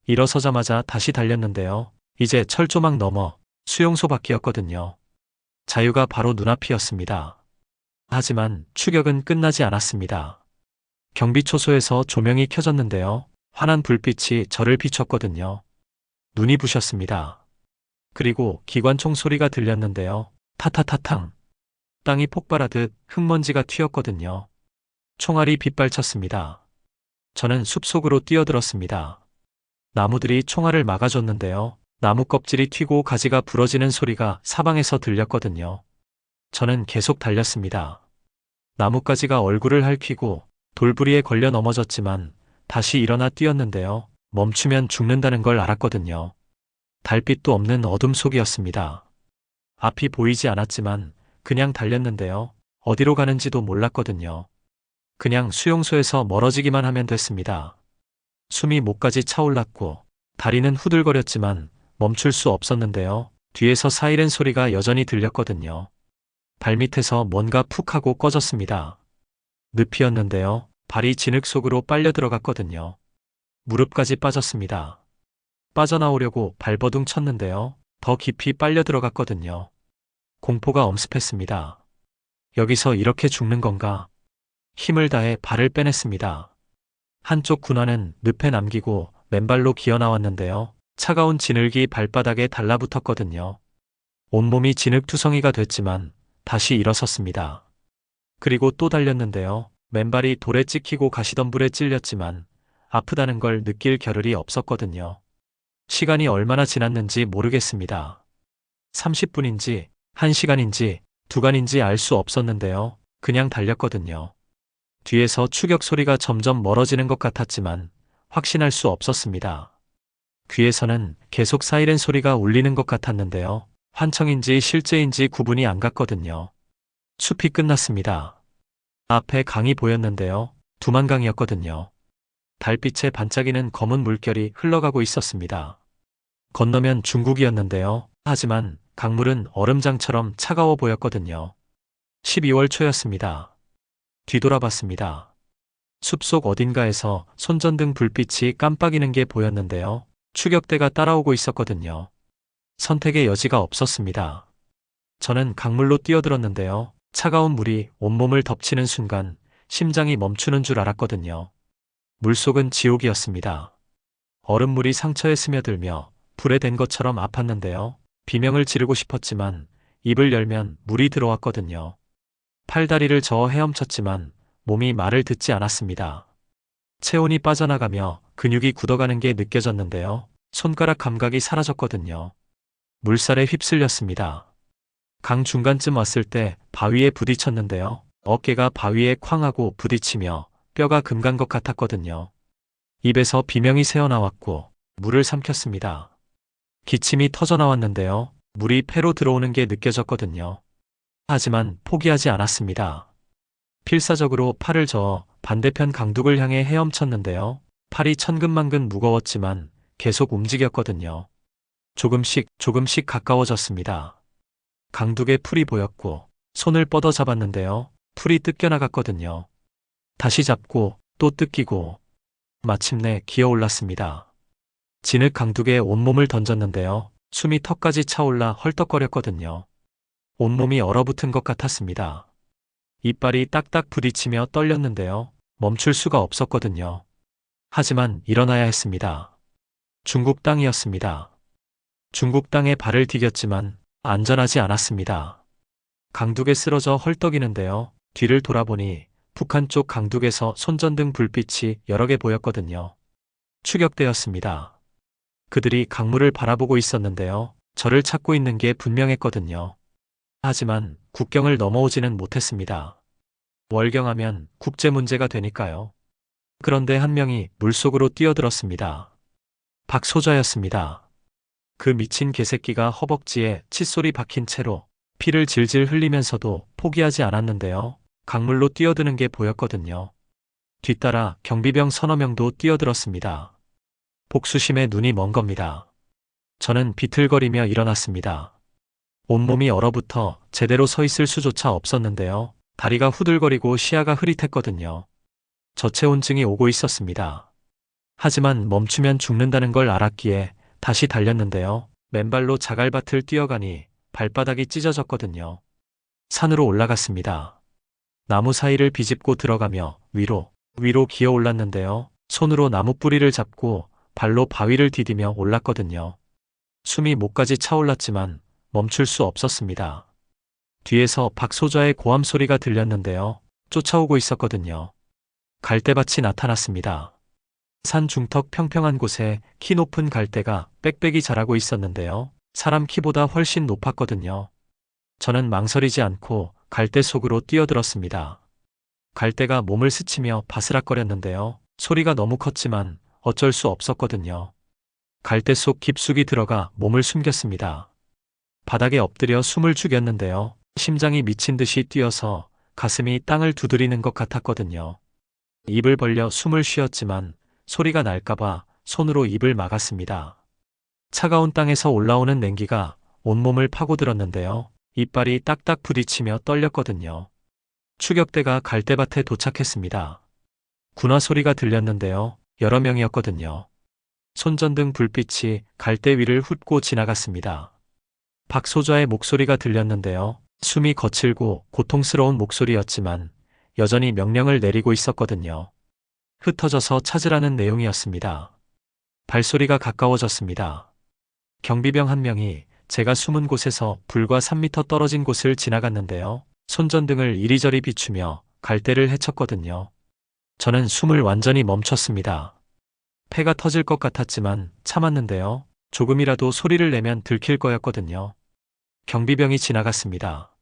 일어서자마자 다시 달렸는데요. 이제 철조망 너머 수용소 밖이었거든요. 자유가 바로 눈앞이었습니다. 하지만 추격은 끝나지 않았습니다. 경비초소에서 조명이 켜졌는데요. 환한 불빛이 저를 비췄거든요. 눈이 부셨습니다. 그리고 기관총 소리가 들렸는데요. 타타타탕. 땅이 폭발하듯 흙먼지가 튀었거든요. 총알이 빗발쳤습니다. 저는 숲속으로 뛰어들었습니다. 나무들이 총알을 막아줬는데요. 나무 껍질이 튀고 가지가 부러지는 소리가 사방에서 들렸거든요. 저는 계속 달렸습니다. 나뭇가지가 얼굴을 핥히고 돌부리에 걸려 넘어졌지만 다시 일어나 뛰었는데요. 멈추면 죽는다는 걸 알았거든요. 달빛도 없는 어둠 속이었습니다. 앞이 보이지 않았지만 그냥 달렸는데요. 어디로 가는지도 몰랐거든요. 그냥 수용소에서 멀어지기만 하면 됐습니다. 숨이 목까지 차올랐고 다리는 후들거렸지만 멈출 수 없었는데요. 뒤에서 사이렌 소리가 여전히 들렸거든요. 발밑에서 뭔가 푹 하고 꺼졌습니다. 늪이었는데요. 발이 진흙 속으로 빨려 들어갔거든요. 무릎까지 빠졌습니다. 빠져나오려고 발버둥 쳤는데요. 더 깊이 빨려 들어갔거든요. 공포가 엄습했습니다. 여기서 이렇게 죽는 건가? 힘을 다해 발을 빼냈습니다. 한쪽 군화는 늪에 남기고 맨발로 기어 나왔는데요. 차가운 진흙이 발바닥에 달라붙었거든요. 온몸이 진흙투성이가 됐지만 다시 일어섰습니다. 그리고 또 달렸는데요. 맨발이 돌에 찍히고 가시덤불에 찔렸지만 아프다는 걸 느낄 겨를이 없었거든요. 시간이 얼마나 지났는지 모르겠습니다. 30분인지 1시간인지 2간인지 알 수 없었는데요. 그냥 달렸거든요. 뒤에서 추격 소리가 점점 멀어지는 것 같았지만 확신할 수 없었습니다. 귀에서는 계속 사이렌 소리가 울리는 것 같았는데요. 환청인지 실제인지 구분이 안 갔거든요. 숲이 끝났습니다. 앞에 강이 보였는데요. 두만강이었거든요. 달빛에 반짝이는 검은 물결이 흘러가고 있었습니다. 건너면 중국이었는데요. 하지만 강물은 얼음장처럼 차가워 보였거든요. 12월 초였습니다. 뒤돌아봤습니다. 숲속 어딘가에서 손전등 불빛이 깜빡이는 게 보였는데요. 추격대가 따라오고 있었거든요. 선택의 여지가 없었습니다. 저는 강물로 뛰어들었는데요. 차가운 물이 온몸을 덮치는 순간 심장이 멈추는 줄 알았거든요. 물속은 지옥이었습니다. 얼음물이 상처에 스며들며 불에 댄 것처럼 아팠는데요. 비명을 지르고 싶었지만 입을 열면 물이 들어왔거든요. 팔다리를 저어 헤엄쳤지만 몸이 말을 듣지 않았습니다. 체온이 빠져나가며 근육이 굳어가는 게 느껴졌는데요. 손가락 감각이 사라졌거든요. 물살에 휩쓸렸습니다. 강 중간쯤 왔을 때 바위에 부딪혔는데요. 어깨가 바위에 쾅 하고 부딪히며 뼈가 금간 것 같았거든요. 입에서 비명이 새어나왔고 물을 삼켰습니다. 기침이 터져나왔는데요. 물이 폐로 들어오는 게 느껴졌거든요. 하지만 포기하지 않았습니다. 필사적으로 팔을 저어 반대편 강둑을 향해 헤엄쳤는데요. 팔이 천근만근 무거웠지만 계속 움직였거든요. 조금씩 가까워졌습니다. 강둑에 풀이 보였고 손을 뻗어 잡았는데요. 풀이 뜯겨나갔거든요. 다시 잡고 또 뜯기고 마침내 기어 올랐습니다. 진흙 강둑에 온몸을 던졌는데요. 숨이 턱까지 차올라 헐떡거렸거든요. 온몸이 얼어붙은 것 같았습니다. 이빨이 딱딱 부딪히며 떨렸는데요. 멈출 수가 없었거든요. 하지만 일어나야 했습니다. 중국 땅이었습니다. 중국 땅에 발을 디뎠지만 안전하지 않았습니다. 강둑에 쓰러져 헐떡이는데요. 뒤를 돌아보니 북한 쪽 강둑에서 손전등 불빛이 여러 개 보였거든요. 추격대였습니다. 그들이 강물을 바라보고 있었는데요. 저를 찾고 있는 게 분명했거든요. 하지만 국경을 넘어오지는 못했습니다. 월경하면 국제 문제가 되니까요. 그런데 한 명이 물속으로 뛰어들었습니다. 박소자였습니다. 그 미친 개새끼가 허벅지에 칫솔이 박힌 채로 피를 질질 흘리면서도 포기하지 않았는데요. 강물로 뛰어드는 게 보였거든요. 뒤따라 경비병 서너 명도 뛰어들었습니다. 복수심에 눈이 먼 겁니다. 저는 비틀거리며 일어났습니다. 온몸이 얼어붙어 제대로 서 있을 수조차 없었는데요. 다리가 후들거리고 시야가 흐릿했거든요. 저체온증이 오고 있었습니다. 하지만 멈추면 죽는다는 걸 알았기에 다시 달렸는데요. 맨발로 자갈밭을 뛰어가니 발바닥이 찢어졌거든요. 산으로 올라갔습니다. 나무 사이를 비집고 들어가며 위로 기어 올랐는데요. 손으로 나무 뿌리를 잡고 발로 바위를 디디며 올랐거든요. 숨이 목까지 차올랐지만 멈출 수 없었습니다. 뒤에서 박소좌의 고함 소리가 들렸는데요. 쫓아오고 있었거든요. 갈대밭이 나타났습니다. 산 중턱 평평한 곳에 키 높은 갈대가 빽빽이 자라고 있었는데요. 사람 키보다 훨씬 높았거든요. 저는 망설이지 않고 갈대 속으로 뛰어들었습니다. 갈대가 몸을 스치며 바스락거렸는데요. 소리가 너무 컸지만 어쩔 수 없었거든요. 갈대 속 깊숙이 들어가 몸을 숨겼습니다. 바닥에 엎드려 숨을 죽였는데요. 심장이 미친 듯이 뛰어서 가슴이 땅을 두드리는 것 같았거든요. 입을 벌려 숨을 쉬었지만 소리가 날까봐 손으로 입을 막았습니다. 차가운 땅에서 올라오는 냉기가 온몸을 파고들었는데요. 이빨이 딱딱 부딪히며 떨렸거든요. 추격대가 갈대밭에 도착했습니다. 군화 소리가 들렸는데요. 여러 명이었거든요. 손전등 불빛이 갈대 위를 훑고 지나갔습니다. 박소좌의 목소리가 들렸는데요. 숨이 거칠고 고통스러운 목소리였지만 여전히 명령을 내리고 있었거든요. 흩어져서 찾으라는 내용이었습니다. 발소리가 가까워졌습니다. 경비병 한 명이 제가 숨은 곳에서 불과 3m 떨어진 곳을 지나갔는데요. 손전등을 이리저리 비추며 갈대를 헤쳤거든요. 저는 숨을 완전히 멈췄습니다. 폐가 터질 것 같았지만 참았는데요. 조금이라도 소리를 내면 들킬 거였거든요. 경비병이 지나갔습니다.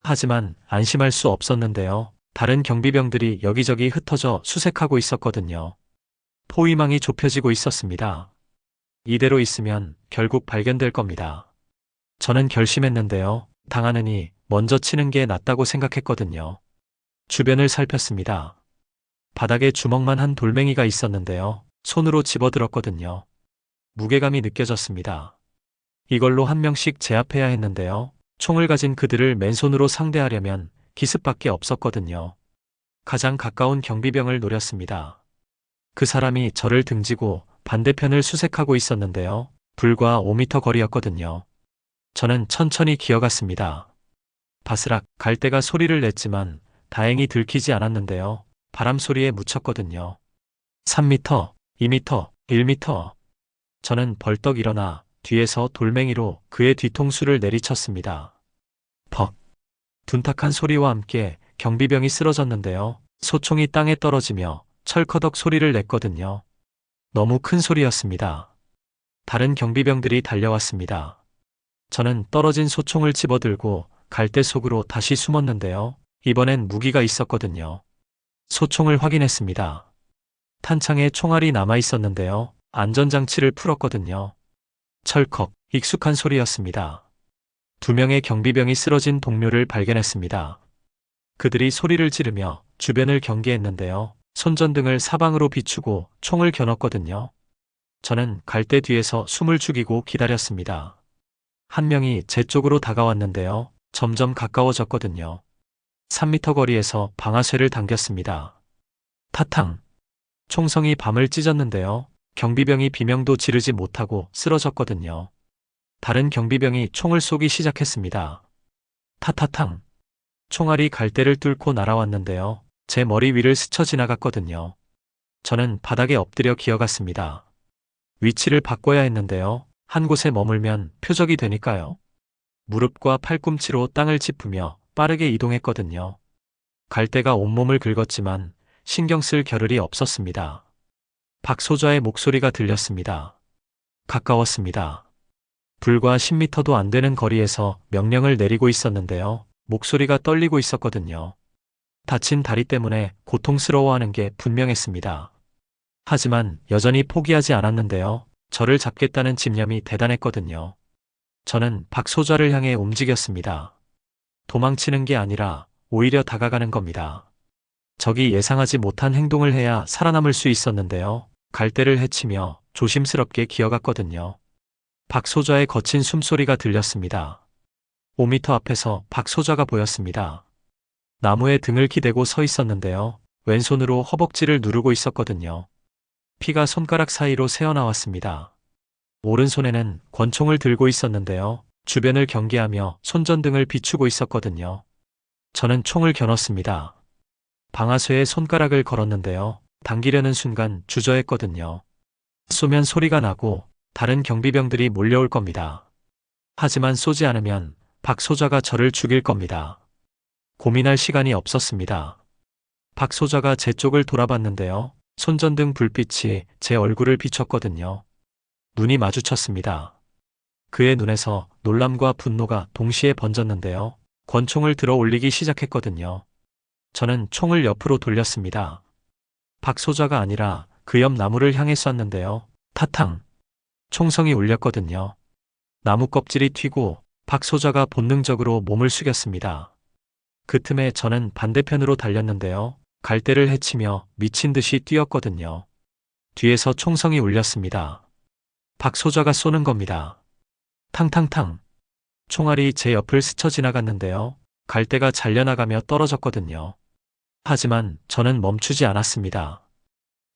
하지만 안심할 수 없었는데요. 다른 경비병들이 여기저기 흩어져 수색하고 있었거든요. 포위망이 좁혀지고 있었습니다. 이대로 있으면 결국 발견될 겁니다. 저는 결심했는데요. 당하느니 먼저 치는 게 낫다고 생각했거든요. 주변을 살폈습니다. 바닥에 주먹만 한 돌멩이가 있었는데요. 손으로 집어들었거든요. 무게감이 느껴졌습니다. 이걸로 한 명씩 제압해야 했는데요. 총을 가진 그들을 맨손으로 상대하려면 기습밖에 없었거든요. 가장 가까운 경비병을 노렸습니다. 그 사람이 저를 등지고 반대편을 수색하고 있었는데요. 불과 5m 거리였거든요. 저는 천천히 기어갔습니다. 바스락 갈대가 소리를 냈지만 다행히 들키지 않았는데요. 바람 소리에 묻혔거든요. 3m, 2m, 1m. 저는 벌떡 일어나 뒤에서 돌멩이로 그의 뒤통수를 내리쳤습니다. 퍽. 둔탁한 소리와 함께 경비병이 쓰러졌는데요. 소총이 땅에 떨어지며 철커덕 소리를 냈거든요. 너무 큰 소리였습니다. 다른 경비병들이 달려왔습니다. 저는 떨어진 소총을 집어들고 갈대 속으로 다시 숨었는데요. 이번엔 무기가 있었거든요. 소총을 확인했습니다. 탄창에 총알이 남아 있었는데요. 안전장치를 풀었거든요. 철컥, 익숙한 소리였습니다. 2명의 경비병이 쓰러진 동료를 발견했습니다. 그들이 소리를 지르며 주변을 경계했는데요. 손전등을 사방으로 비추고 총을 겨눴거든요. 저는 갈대 뒤에서 숨을 죽이고 기다렸습니다. 한 명이 제 쪽으로 다가왔는데요. 점점 가까워졌거든요. 3m 거리에서 방아쇠를 당겼습니다. 타탕. 총성이 밤을 찢었는데요. 경비병이 비명도 지르지 못하고 쓰러졌거든요. 다른 경비병이 총을 쏘기 시작했습니다. 타타탕. 총알이 갈대를 뚫고 날아왔는데요. 제 머리 위를 스쳐 지나갔거든요. 저는 바닥에 엎드려 기어갔습니다. 위치를 바꿔야 했는데요. 한 곳에 머물면 표적이 되니까요. 무릎과 팔꿈치로 땅을 짚으며 빠르게 이동했거든요. 갈대가 온몸을 긁었지만 신경 쓸 겨를이 없었습니다. 박소좌의 목소리가 들렸습니다. 가까웠습니다. 불과 10m도 안 되는 거리에서 명령을 내리고 있었는데요. 목소리가 떨리고 있었거든요. 다친 다리 때문에 고통스러워하는 게 분명했습니다. 하지만 여전히 포기하지 않았는데요. 저를 잡겠다는 집념이 대단했거든요. 저는 박소좌를 향해 움직였습니다. 도망치는 게 아니라 오히려 다가가는 겁니다. 적이 예상하지 못한 행동을 해야 살아남을 수 있었는데요. 갈대를 헤치며 조심스럽게 기어갔거든요. 박소좌의 거친 숨소리가 들렸습니다. 5m 앞에서 박소좌가 보였습니다. 나무에 등을 기대고 서 있었는데요. 왼손으로 허벅지를 누르고 있었거든요. 피가 손가락 사이로 새어나왔습니다. 오른손에는 권총을 들고 있었는데요. 주변을 경계하며 손전등을 비추고 있었거든요. 저는 총을 겨눴습니다. 방아쇠에 손가락을 걸었는데요. 당기려는 순간 주저했거든요. 쏘면 소리가 나고 다른 경비병들이 몰려올 겁니다. 하지만 쏘지 않으면 박 소좌가 저를 죽일 겁니다. 고민할 시간이 없었습니다. 박 소좌가 제 쪽을 돌아봤는데요. 손전등 불빛이 제 얼굴을 비췄거든요. 눈이 마주쳤습니다. 그의 눈에서 놀람과 분노가 동시에 번졌는데요. 권총을 들어 올리기 시작했거든요. 저는 총을 옆으로 돌렸습니다. 박 소좌가 아니라 그 옆 나무를 향해 쐈는데요. 타탕! 총성이 울렸거든요. 나무 껍질이 튀고 박 소좌가 본능적으로 몸을 숙였습니다. 그 틈에 저는 반대편으로 달렸는데요. 갈대를 헤치며 미친 듯이 뛰었거든요. 뒤에서 총성이 울렸습니다. 박 소좌가 쏘는 겁니다. 탕탕탕. 총알이 제 옆을 스쳐 지나갔는데요. 갈대가 잘려나가며 떨어졌거든요. 하지만 저는 멈추지 않았습니다.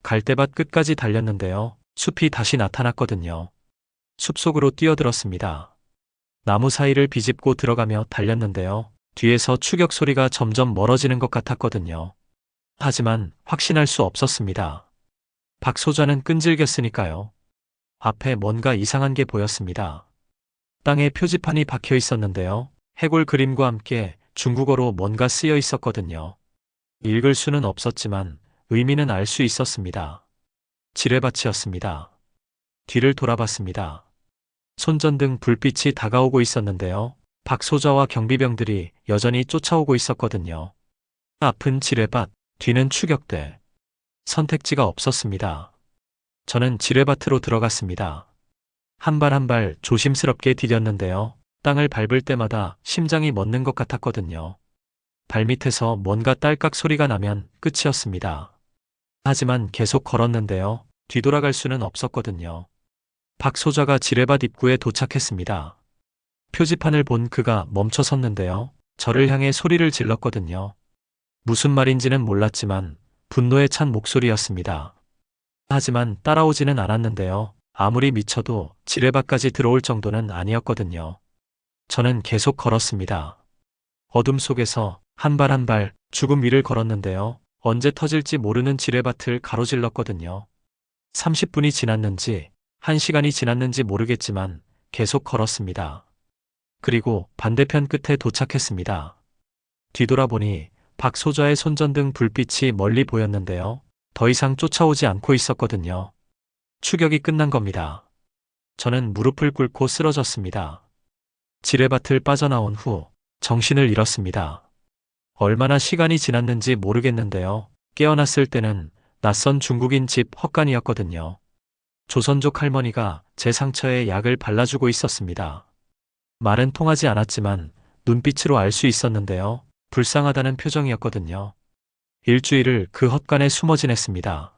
갈대밭 끝까지 달렸는데요. 숲이 다시 나타났거든요. 숲속으로 뛰어들었습니다. 나무 사이를 비집고 들어가며 달렸는데요. 뒤에서 추격 소리가 점점 멀어지는 것 같았거든요. 하지만 확신할 수 없었습니다. 박 소좌는 끈질겼으니까요. 앞에 뭔가 이상한 게 보였습니다. 땅에 표지판이 박혀 있었는데요. 해골 그림과 함께 중국어로 뭔가 쓰여 있었거든요. 읽을 수는 없었지만 의미는 알 수 있었습니다. 지뢰밭이었습니다. 뒤를 돌아봤습니다. 손전등 불빛이 다가오고 있었는데요. 박 소좌와 경비병들이 여전히 쫓아오고 있었거든요. 앞은 지뢰밭, 뒤는 추격대. 선택지가 없었습니다. 저는 지뢰밭으로 들어갔습니다. 한 발 한 발 조심스럽게 디뎠는데요. 땅을 밟을 때마다 심장이 멎는 것 같았거든요. 발밑에서 뭔가 딸깍 소리가 나면 끝이었습니다. 하지만 계속 걸었는데요. 뒤돌아갈 수는 없었거든요. 박 소좌가 지뢰밭 입구에 도착했습니다. 표지판을 본 그가 멈춰 섰는데요. 저를 향해 소리를 질렀거든요. 무슨 말인지는 몰랐지만 분노에 찬 목소리였습니다. 하지만 따라오지는 않았는데요. 아무리 미쳐도 지뢰밭까지 들어올 정도는 아니었거든요. 저는 계속 걸었습니다. 어둠 속에서 한 발 한 발 죽음 위를 걸었는데요. 언제 터질지 모르는 지뢰밭을 가로질렀거든요. 30분이 지났는지 1시간이 지났는지 모르겠지만 계속 걸었습니다. 그리고 반대편 끝에 도착했습니다. 뒤돌아보니 박 소좌의 손전등 불빛이 멀리 보였는데요. 더 이상 쫓아오지 않고 있었거든요. 추격이 끝난 겁니다. 저는 무릎을 꿇고 쓰러졌습니다. 지뢰밭을 빠져나온 후 정신을 잃었습니다. 얼마나 시간이 지났는지 모르겠는데요. 깨어났을 때는 낯선 중국인 집 헛간이었거든요. 조선족 할머니가 제 상처에 약을 발라주고 있었습니다. 말은 통하지 않았지만 눈빛으로 알 수 있었는데요. 불쌍하다는 표정이었거든요. 일주일을 그 헛간에 숨어 지냈습니다.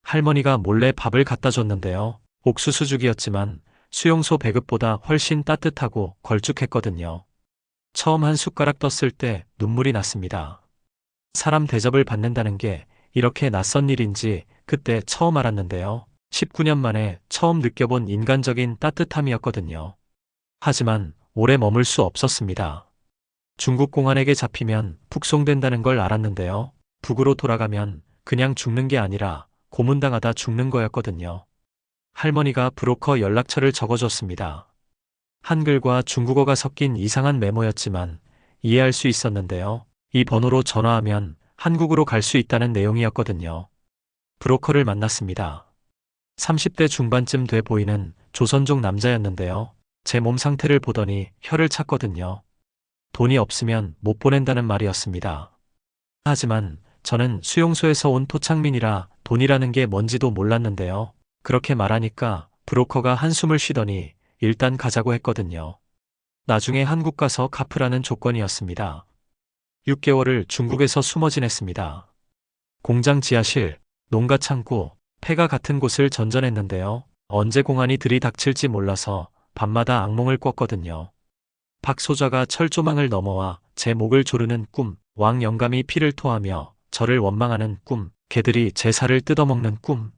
할머니가 몰래 밥을 갖다 줬는데요. 옥수수죽이었지만 수용소 배급보다 훨씬 따뜻하고 걸쭉했거든요. 처음 한 숟가락 떴을 때 눈물이 났습니다. 사람 대접을 받는다는 게 이렇게 낯선 일인지 그때 처음 알았는데요. 19년 만에 처음 느껴본 인간적인 따뜻함이었거든요. 하지만 오래 머물 수 없었습니다. 중국 공안에게 잡히면 북송된다는 걸 알았는데요. 북으로 돌아가면 그냥 죽는 게 아니라 고문당하다 죽는 거였거든요. 할머니가 브로커 연락처를 적어줬습니다. 한글과 중국어가 섞인 이상한 메모였지만 이해할 수 있었는데요. 이 번호로 전화하면 한국으로 갈 수 있다는 내용이었거든요. 브로커를 만났습니다. 30대 중반쯤 돼 보이는 조선족 남자였는데요. 제 몸 상태를 보더니 혀를 찼거든요. 돈이 없으면 못 보낸다는 말이었습니다. 하지만 저는 수용소에서 온 토착민이라 돈이라는 게 뭔지도 몰랐는데요. 그렇게 말하니까 브로커가 한숨을 쉬더니 일단 가자고 했거든요. 나중에 한국 가서 갚으라는 조건이었습니다. 6개월을 중국에서 숨어 지냈습니다. 공장 지하실, 농가 창고, 폐가 같은 곳을 전전했는데요. 언제 공안이 들이닥칠지 몰라서 밤마다 악몽을 꿨거든요. 박 소좌가 철조망을 넘어와 제 목을 조르는 꿈, 왕 영감이 피를 토하며 저를 원망하는 꿈, 개들이 제 살을 뜯어먹는 꿈.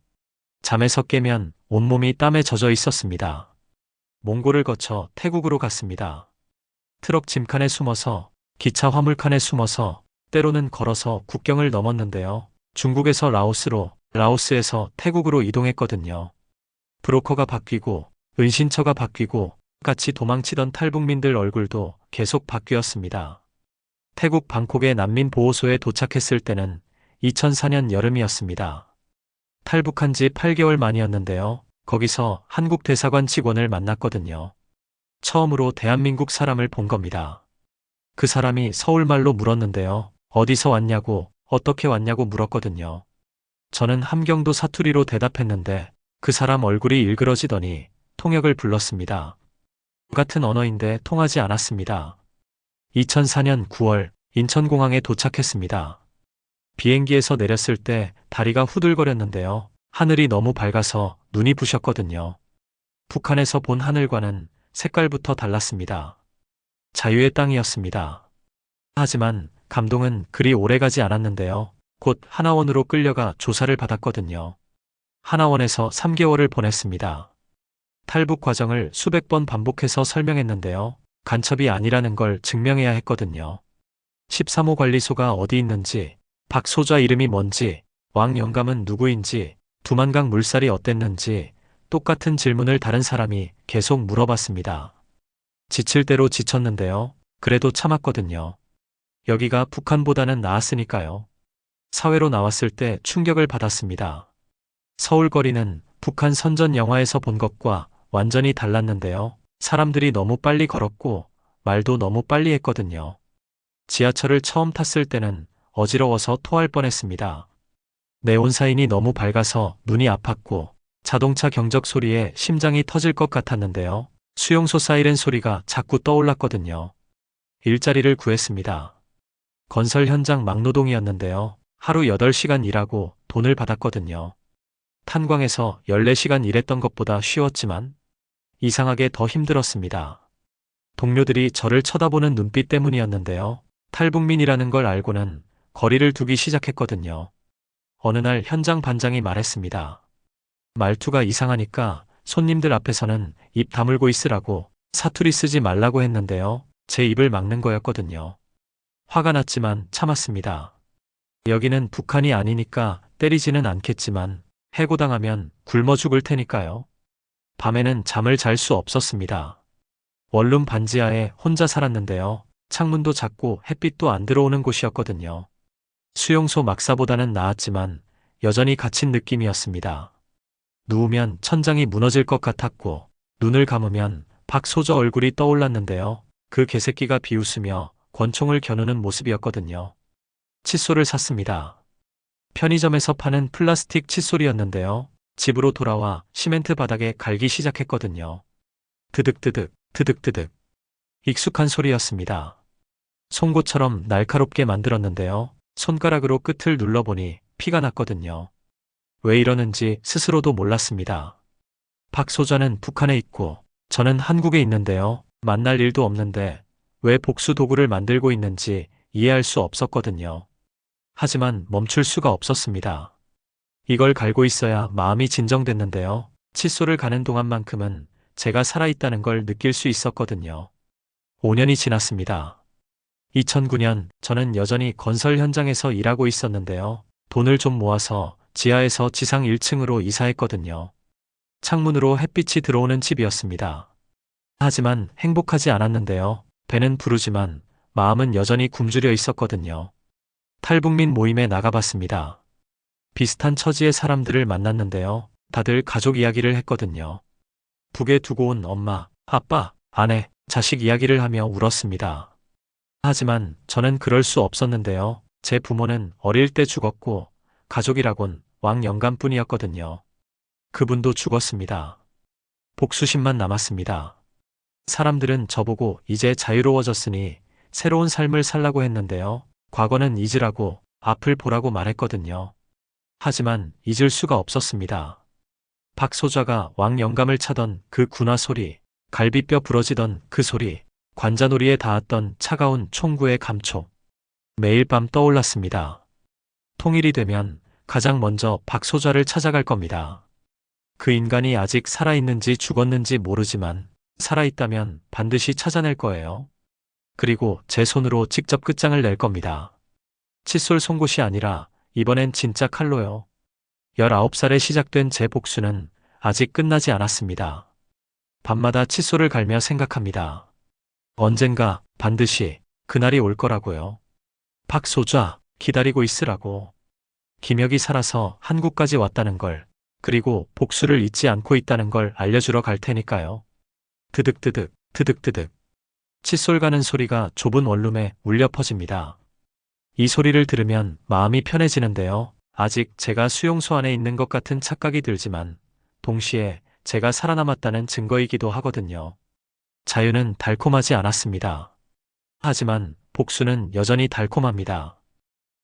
잠에서 깨면 온몸이 땀에 젖어 있었습니다. 몽골을 거쳐 태국으로 갔습니다. 트럭 짐칸에 숨어서, 기차 화물칸에 숨어서, 때로는 걸어서 국경을 넘었는데요. 중국에서 라오스로, 라오스에서 태국으로 이동했거든요. 브로커가 바뀌고, 은신처가 바뀌고, 같이 도망치던 탈북민들 얼굴도 계속 바뀌었습니다. 태국 방콕의 난민보호소에 도착했을 때는 2004년 여름이었습니다. 탈북한 지 8개월 만이었는데요. 거기서 한국 대사관 직원을 만났거든요. 처음으로 대한민국 사람을 본 겁니다. 그 사람이 서울말로 물었는데요. 어디서 왔냐고, 어떻게 왔냐고 물었거든요. 저는 함경도 사투리로 대답했는데 그 사람 얼굴이 일그러지더니 통역을 불렀습니다. 같은 언어인데 통하지 않았습니다. 2004년 9월 인천공항에 도착했습니다. 비행기에서 내렸을 때 다리가 후들거렸는데요. 하늘이 너무 밝아서 눈이 부셨거든요. 북한에서 본 하늘과는 색깔부터 달랐습니다. 자유의 땅이었습니다. 하지만 감동은 그리 오래가지 않았는데요. 곧 하나원으로 끌려가 조사를 받았거든요. 하나원에서 3개월을 보냈습니다. 탈북 과정을 수백 번 반복해서 설명했는데요. 간첩이 아니라는 걸 증명해야 했거든요. 13호 관리소가 어디 있는지, 박소좌 이름이 뭔지, 왕 영감은 누구인지, 두만강 물살이 어땠는지 똑같은 질문을 다른 사람이 계속 물어봤습니다. 지칠 대로 지쳤는데요. 그래도 참았거든요. 여기가 북한보다는 나았으니까요. 사회로 나왔을 때 충격을 받았습니다. 서울 거리는 북한 선전 영화에서 본 것과 완전히 달랐는데요. 사람들이 너무 빨리 걸었고 말도 너무 빨리 했거든요. 지하철을 처음 탔을 때는 어지러워서 토할 뻔했습니다. 네온사인이 너무 밝아서 눈이 아팠고 자동차 경적 소리에 심장이 터질 것 같았는데요. 수용소 사이렌 소리가 자꾸 떠올랐거든요. 일자리를 구했습니다. 건설 현장 막노동이었는데요. 하루 8시간 일하고 돈을 받았거든요. 탄광에서 14시간 일했던 것보다 쉬웠지만 이상하게 더 힘들었습니다. 동료들이 저를 쳐다보는 눈빛 때문이었는데요. 탈북민이라는 걸 알고는 거리를 두기 시작했거든요. 어느 날 현장 반장이 말했습니다. 말투가 이상하니까 손님들 앞에서는 입 다물고 있으라고, 사투리 쓰지 말라고 했는데요. 제 입을 막는 거였거든요. 화가 났지만 참았습니다. 여기는 북한이 아니니까 때리지는 않겠지만 해고당하면 굶어 죽을 테니까요. 밤에는 잠을 잘 수 없었습니다. 원룸 반지하에 혼자 살았는데요. 창문도 작고 햇빛도 안 들어오는 곳이었거든요. 수용소 막사보다는 나았지만 여전히 갇힌 느낌이었습니다. 누우면 천장이 무너질 것 같았고 눈을 감으면 박소저 얼굴이 떠올랐는데요. 그 개새끼가 비웃으며 권총을 겨누는 모습이었거든요. 칫솔을 샀습니다. 편의점에서 파는 플라스틱 칫솔이었는데요. 집으로 돌아와 시멘트 바닥에 갈기 시작했거든요. 드득드득, 드득드득. 익숙한 소리였습니다. 송곳처럼 날카롭게 만들었는데요. 손가락으로 끝을 눌러보니 피가 났거든요. 왜 이러는지 스스로도 몰랐습니다. 박소좌는 북한에 있고 저는 한국에 있는데요. 만날 일도 없는데 왜 복수 도구를 만들고 있는지 이해할 수 없었거든요. 하지만 멈출 수가 없었습니다. 이걸 갈고 있어야 마음이 진정됐는데요. 칫솔을 가는 동안만큼은 제가 살아있다는 걸 느낄 수 있었거든요. 5년이 지났습니다. 2009년 저는 여전히 건설 현장에서 일하고 있었는데요. 돈을 좀 모아서 지하에서 지상 1층으로 이사했거든요. 창문으로 햇빛이 들어오는 집이었습니다. 하지만 행복하지 않았는데요. 배는 부르지만 마음은 여전히 굶주려 있었거든요. 탈북민 모임에 나가봤습니다. 비슷한 처지의 사람들을 만났는데요. 다들 가족 이야기를 했거든요. 북에 두고 온 엄마, 아빠, 아내, 자식 이야기를 하며 울었습니다. 하지만 저는 그럴 수 없었는데요. 제 부모는 어릴 때 죽었고 가족이라곤 왕 영감뿐이었거든요. 그분도 죽었습니다. 복수심만 남았습니다. 사람들은 저보고 이제 자유로워졌으니 새로운 삶을 살라고 했는데요. 과거는 잊으라고, 앞을 보라고 말했거든요. 하지만 잊을 수가 없었습니다. 박소좌가 왕 영감을 차던 그 군화 소리, 갈비뼈 부러지던 그 소리, 관자놀이에 닿았던 차가운 총구의 감촉. 매일 밤 떠올랐습니다. 통일이 되면 가장 먼저 박소좌를 찾아갈 겁니다. 그 인간이 아직 살아있는지 죽었는지 모르지만 살아있다면 반드시 찾아낼 거예요. 그리고 제 손으로 직접 끝장을 낼 겁니다. 칫솔 송곳이 아니라 이번엔 진짜 칼로요. 19살에 시작된 제 복수는 아직 끝나지 않았습니다. 밤마다 칫솔을 갈며 생각합니다. 언젠가 반드시 그날이 올 거라고요. 박소좌, 기다리고 있으라고. 김혁이 살아서 한국까지 왔다는 걸, 그리고 복수를 잊지 않고 있다는 걸 알려주러 갈 테니까요. 드득드득, 드득드득. 칫솔 가는 소리가 좁은 원룸에 울려 퍼집니다. 이 소리를 들으면 마음이 편해지는데요. 아직 제가 수용소 안에 있는 것 같은 착각이 들지만 동시에 제가 살아남았다는 증거이기도 하거든요. 자유는 달콤하지 않았습니다. 하지만 복수는 여전히 달콤합니다.